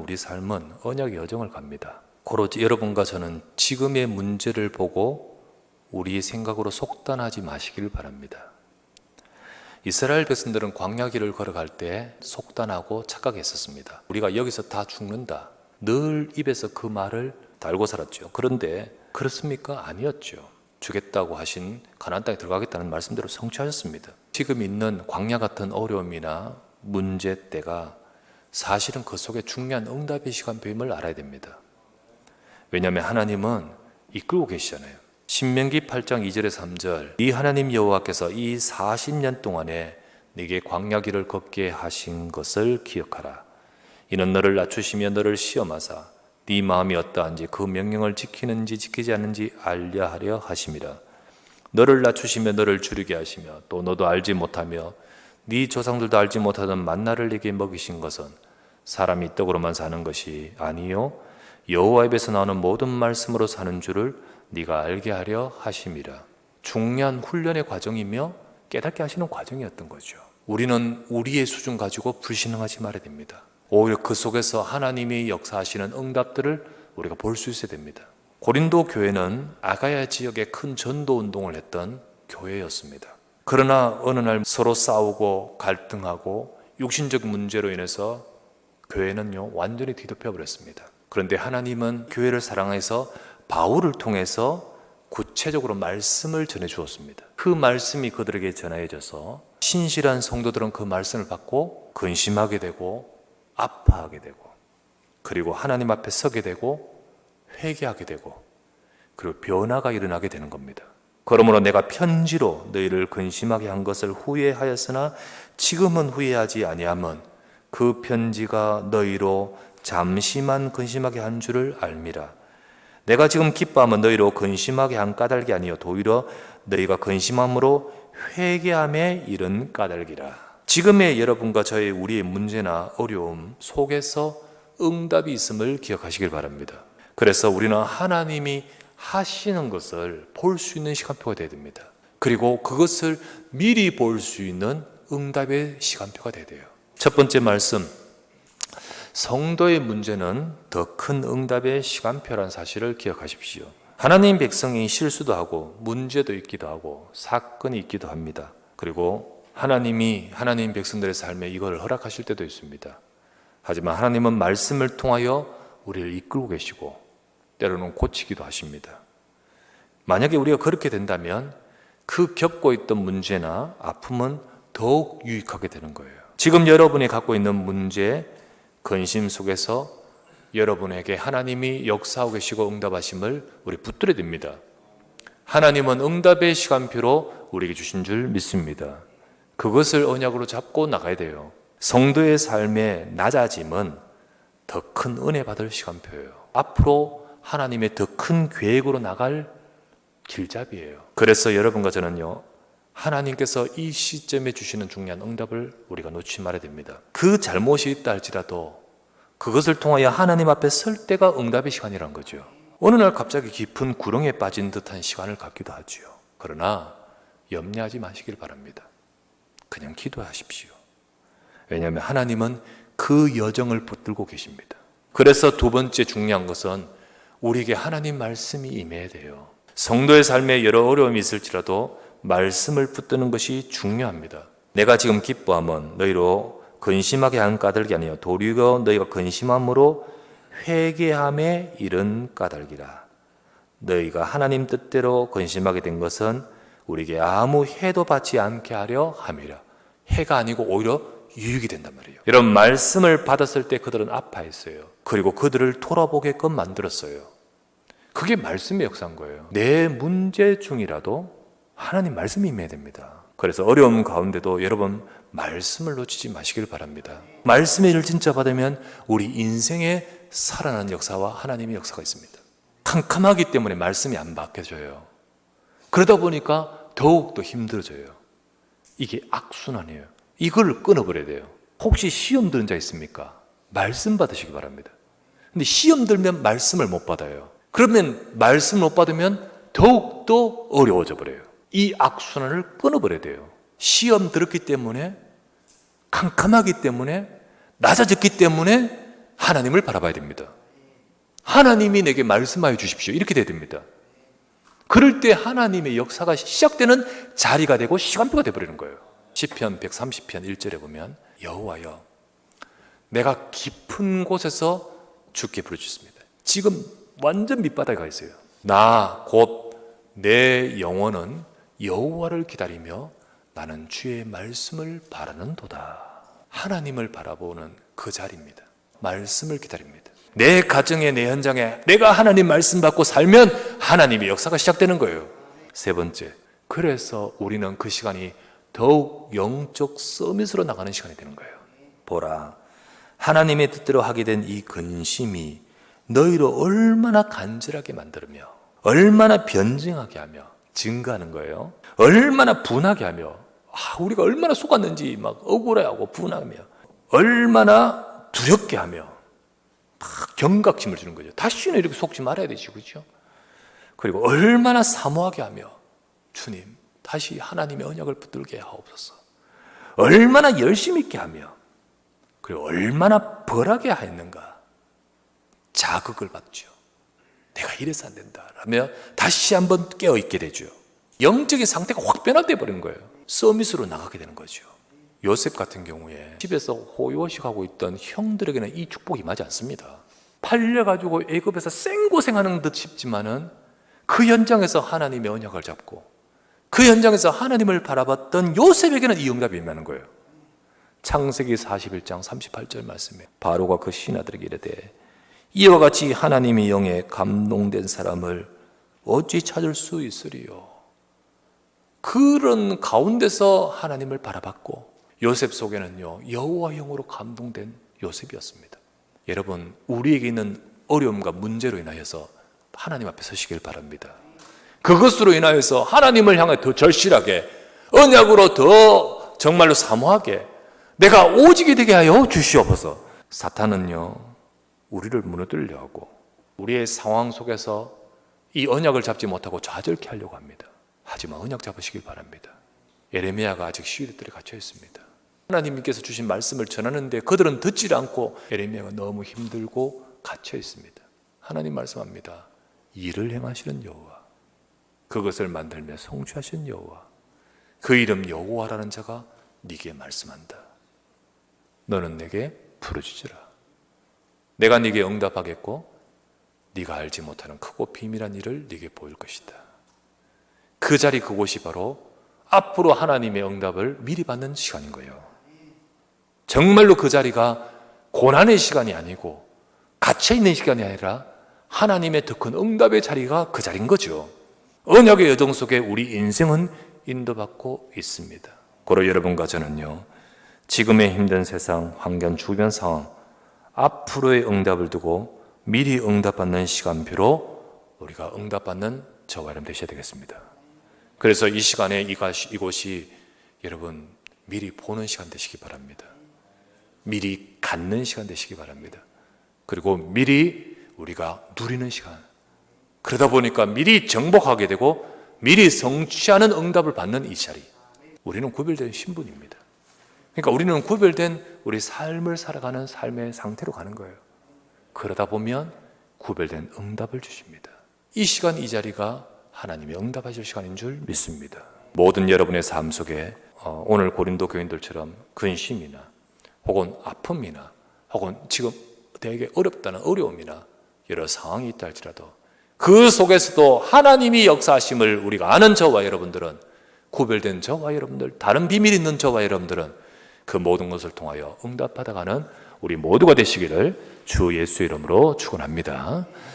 우리 삶은 언약의 여정을 갑니다. 고로 여러분과 저는 지금의 문제를 보고 우리의 생각으로 속단하지 마시길 바랍니다. 이스라엘 백성들은 광야길을 걸어갈 때 속단하고 착각했었습니다. 우리가 여기서 다 죽는다. 늘 입에서 그 말을 달고 살았죠. 그런데 그렇습니까? 아니었죠. 주겠다고 하신 가나안 땅에 들어가겠다는 말씀대로 성취하셨습니다. 지금 있는 광야 같은 어려움이나 문제 때가 사실은 그 속에 중요한 응답의 시간표임을 알아야 됩니다. 왜냐하면 하나님은 이끌고 계시잖아요. 신명기 8장 2절에서 3절 이 하나님 여호와께서 이 40년 동안에 네게 광야길을 걷게 하신 것을 기억하라. 이는 너를 낮추시며 너를 시험하사 네 마음이 어떠한지 그 명령을 지키는지 지키지 않는지 알려 하려 하심이라. 너를 낮추시며 너를 줄이게 하시며 또 너도 알지 못하며 네 조상들도 알지 못하던 만나를 네게 먹이신 것은 사람이 떡으로만 사는 것이 아니요 여호와 입에서 나오는 모든 말씀으로 사는 줄을 네가 알게 하려 하심이라. 중요한 훈련의 과정이며 깨닫게 하시는 과정이었던 거죠. 우리는 우리의 수준 가지고 불신앙하지 말아야 됩니다. 오히려 그 속에서 하나님이 역사하시는 응답들을 우리가 볼 수 있어야 됩니다. 고린도 교회는 아가야 지역에 큰 전도 운동을 했던 교회였습니다. 그러나 어느 날 서로 싸우고 갈등하고 육신적 문제로 인해서 교회는요 완전히 뒤덮여 버렸습니다. 그런데 하나님은 교회를 사랑해서 바울을 통해서 구체적으로 말씀을 전해 주었습니다. 그 말씀이 그들에게 전해져서 신실한 성도들은 그 말씀을 받고 근심하게 되고 아파하게 되고 그리고 하나님 앞에 서게 되고 회개하게 되고 그리고 변화가 일어나게 되는 겁니다. 그러므로 내가 편지로 너희를 근심하게 한 것을 후회하였으나 지금은 후회하지 아니함은 그 편지가 너희로 잠시만 근심하게 한 줄을 알미라. 내가 지금 기뻐하면 너희로 근심하게 한 까닭이 아니요 도리어 너희가 근심함으로 회개함에 이른 까닭이라. 지금의 여러분과 저의 우리의 문제나 어려움 속에서 응답이 있음을 기억하시길 바랍니다. 그래서 우리는 하나님이 하시는 것을 볼 수 있는 시간표가 되어야 됩니다. 그리고 그것을 미리 볼 수 있는 응답의 시간표가 되어야 돼요. 첫 번째 말씀, 성도의 문제는 더 큰 응답의 시간표라는 사실을 기억하십시오. 하나님 백성이 실수도 하고 문제도 있기도 하고 사건이 있기도 합니다. 그리고 하나님이 하나님 백성들의 삶에 이걸 허락하실 때도 있습니다. 하지만 하나님은 말씀을 통하여 우리를 이끌고 계시고 때로는 고치기도 하십니다. 만약에 우리가 그렇게 된다면 그 겪고 있던 문제나 아픔은 더욱 유익하게 되는 거예요. 지금 여러분이 갖고 있는 문제, 근심 속에서 여러분에게 하나님이 역사하고 계시고 응답하심을 우리 붙들어야 됩니다. 하나님은 응답의 시간표로 우리에게 주신 줄 믿습니다. 그것을 언약으로 잡고 나가야 돼요. 성도의 삶의 낮아짐은 더 큰 은혜 받을 시간표예요. 앞으로 하나님의 더 큰 계획으로 나갈 길잡이에요. 그래서 여러분과 저는요, 하나님께서 이 시점에 주시는 중요한 응답을 우리가 놓치지 말아야 됩니다. 그 잘못이 있다 할지라도 그것을 통하여 하나님 앞에 설 때가 응답의 시간이란 거죠. 어느 날 갑자기 깊은 구렁에 빠진 듯한 시간을 갖기도 하죠. 그러나 염려하지 마시길 바랍니다. 그냥 기도하십시오. 왜냐하면 하나님은 그 여정을 붙들고 계십니다. 그래서 두 번째 중요한 것은 우리에게 하나님 말씀이 임해야 돼요. 성도의 삶에 여러 어려움이 있을지라도 말씀을 붙드는 것이 중요합니다. 내가 지금 기뻐하면 너희로 근심하게 한 까닭이 아니요 도리어 너희가 근심함으로 회개함에 이른 까닭이라. 너희가 하나님 뜻대로 근심하게 된 것은 우리에게 아무 해도 받지 않게 하려 함이라. 해가 아니고 오히려 유익이 된단 말이에요. 이런 말씀을 받았을 때 그들은 아파했어요. 그리고 그들을 돌아보게끔 만들었어요. 그게 말씀의 역사인 거예요. 내 문제 중이라도 하나님 말씀이 임해야 됩니다. 그래서 어려움 가운데도 여러분 말씀을 놓치지 마시길 바랍니다. 말씀의 일을 진짜 받으면 우리 인생에 살아나는 역사와 하나님의 역사가 있습니다. 캄캄하기 때문에 말씀이 안 바뀌어져요. 그러다 보니까 더욱더 힘들어져요. 이게 악순환이에요. 이걸 끊어버려야 돼요. 혹시 시험 드는 자 있습니까? 말씀 받으시기 바랍니다. 근데 시험 들면 말씀을 못 받아요. 그러면 말씀 못 받으면 더욱더 어려워져 버려요. 이 악순환을 끊어버려야 돼요. 시험 들었기 때문에, 캄캄하기 때문에, 낮아졌기 때문에 하나님을 바라봐야 됩니다. 하나님이 내게 말씀하여 주십시오. 이렇게 돼야 됩니다. 그럴 때 하나님의 역사가 시작되는 자리가 되고 시간표가 되어버리는 거예요. 시편 130편 1절에 보면 여호와여 내가 깊은 곳에서 주께 부르짖습니다. 지금 완전 밑바닥에 가 있어요. 나 곧 내 영혼은 여호와를 기다리며 나는 주의 말씀을 바라는도다. 하나님을 바라보는 그 자리입니다. 말씀을 기다립니다. 내 가정에 내 현장에 내가 하나님 말씀 받고 살면 하나님의 역사가 시작되는 거예요. 세 번째, 그래서 우리는 그 시간이 더욱 영적 서밋으로 나가는 시간이 되는 거예요. 보라, 하나님의 뜻대로 하게 된 이 근심이 너희를 얼마나 간절하게 만들며 얼마나 변증하게 하며 증가하는 거예요. 얼마나 분하게 하며 우리가 얼마나 속았는지 막 억울해하고 분하며 얼마나 두렵게 하며 막 경각심을 주는 거죠. 다시는 이렇게 속지 말아야 되지, 그렇죠? 그리고 얼마나 사모하게 하며 주님 다시 하나님의 언약을 붙들게 하옵소서. 얼마나 열심 있게 하며 그리고 얼마나 벌하게 하였는가 자극을 받죠. 내가 이래서 안 된다 라며 다시 한번 깨어있게 되죠. 영적인 상태가 확 변화돼 버리는 거예요. 서밋으로 나가게 되는 거죠. 요셉 같은 경우에 집에서 호의호식하고 있던 형들에게는 이 축복이 임하지 않습니다. 팔려가지고 애굽에서 생고생하는 듯 싶지만은 그 현장에서 하나님의 언약을 잡고 그 현장에서 하나님을 바라봤던 요셉에게는 이 응답이 임하는 거예요. 창세기 41장 38절 말씀에 바로가 그 신하들에게 이르되 이와 같이 하나님의 영에 감동된 사람을 어찌 찾을 수 있으리요. 그런 가운데서 하나님을 바라봤고 요셉 속에는요 여호와 영으로 감동된 요셉이었습니다. 여러분 우리에게 있는 어려움과 문제로 인하여서 하나님 앞에 서시길 바랍니다. 그것으로 인하여서 하나님을 향해 더 절실하게 언약으로 더 정말로 사모하게 내가 오직이 되게 하여 주시옵소서. 사탄은요 우리를 무너뜨리려 하고 우리의 상황 속에서 이 언약을 잡지 못하고 좌절케 하려고 합니다. 하지만 언약 잡으시길 바랍니다. 예레미야가 아직 시위들에 갇혀 있습니다. 하나님께서 주신 말씀을 전하는데 그들은 듣지 않고 예레미야가 너무 힘들고 갇혀 있습니다. 하나님 말씀합니다. 일을 행하시는 여호와, 그것을 만들며 성취하신 여호와, 그 이름 여호와라는 자가 네게 말씀한다. 너는 내게 부르짖으라. 내가 네게 응답하겠고 네가 알지 못하는 크고 비밀한 일을 네게 보일 것이다. 그 자리 그곳이 바로 앞으로 하나님의 응답을 미리 받는 시간인 거예요. 정말로 그 자리가 고난의 시간이 아니고 갇혀있는 시간이 아니라 하나님의 더 큰 응답의 자리가 그 자리인 거죠. 언약의 여정 속에 우리 인생은 인도받고 있습니다. 고로 여러분과 저는요 지금의 힘든 세상, 환경, 주변 상황 앞으로의 응답을 두고 미리 응답받는 시간표로 우리가 응답받는 저와 여러분 되셔야 되겠습니다. 그래서 이 시간에 이곳이 여러분 미리 보는 시간 되시기 바랍니다. 미리 갖는 시간 되시기 바랍니다. 그리고 미리 우리가 누리는 시간, 그러다 보니까 미리 정복하게 되고 미리 성취하는 응답을 받는 이 자리, 우리는 구별된 신분입니다. 그러니까 우리는 구별된 우리 삶을 살아가는 삶의 상태로 가는 거예요. 그러다 보면 구별된 응답을 주십니다. 이 시간 이 자리가 하나님이 응답하실 시간인 줄 믿습니다. 모든 여러분의 삶 속에 오늘 고린도 교인들처럼 근심이나 혹은 아픔이나 혹은 지금 되게 어렵다는 어려움이나 여러 상황이 있다 할지라도 그 속에서도 하나님이 역사하심을 우리가 아는 저와 여러분들은, 구별된 저와 여러분들, 다른 비밀 있는 저와 여러분들은 그 모든 것을 통하여 응답받아가는 우리 모두가 되시기를 주 예수의 이름으로 축원합니다.